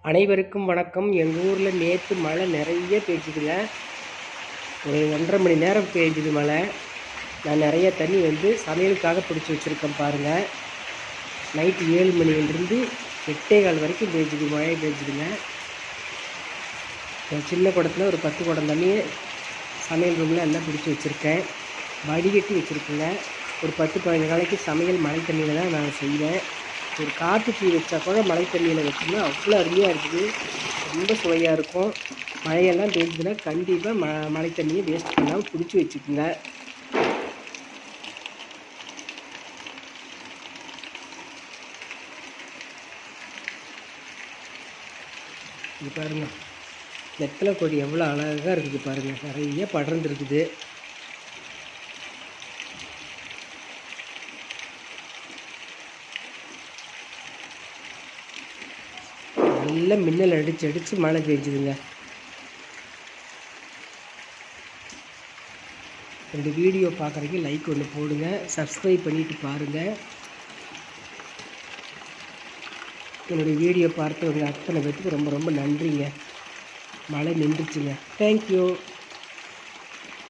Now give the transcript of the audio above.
அனைவருக்கும் வணக்கம். எங்கள் ஊரில் நேற்று மழை நிறைய பெய்ஞ்சுதுங்க. ஒரு 1.5 மணி நேரம் பெய்ஞ்சுது மழை. நான் நிறைய தண்ணி சமையலுக்காக பிடிச்சி வச்சுருக்கேன் பாருங்கள். நைட்டு 7 மணியிலிருந்து 8:15 வரைக்கும் மழை பெய்ஞ்சுதுங்க. சின்ன குடத்தில் ஒரு 10 குடம் தண்ணி சமையல் ரூமில் எல்லாம் பிடிச்சி வச்சுருக்கேன். வடிகட்டி வச்சுருக்கேங்க. ஒரு 10-15 நாளைக்கு சமையல் மழை தண்ணியில் தான் நான் செய்வேன். ஒரு காட்டு டீ வச்சா கூட மழை தண்ணியில் வச்சோம்னா அவ்வளோ அருமையாக இருக்குது. ரொம்ப சுவையாக இருக்கும். மழையெல்லாம் பெய்ஞ்சதுன்னா கண்டிப்பாக மழை தண்ணியை வேஸ்ட் பண்ணாமல் பிடிச்சி வச்சுக்குங்க. இது பாருங்கள், வெத்தலை கொடி எவ்வளோ அழகாக இருக்குது பாருங்கள். நிறைய படர்ந்துருக்குது. நல்ல மின்னல் அடித்து மழை பெய்ஞ்சுதுங்க. என்னோடய வீடியோ பார்க்குறீங்க, லைக் ஒன்று போடுங்க, சப்ஸ்கிரைப் பண்ணிவிட்டு பாருங்கள். என்னுடைய வீடியோ பார்த்தவங்க அத்தனை பேர்த்துக்கு ரொம்ப ரொம்ப நன்றிங்க. மழை நின்றுச்சுங்க. தேங்க்யூ.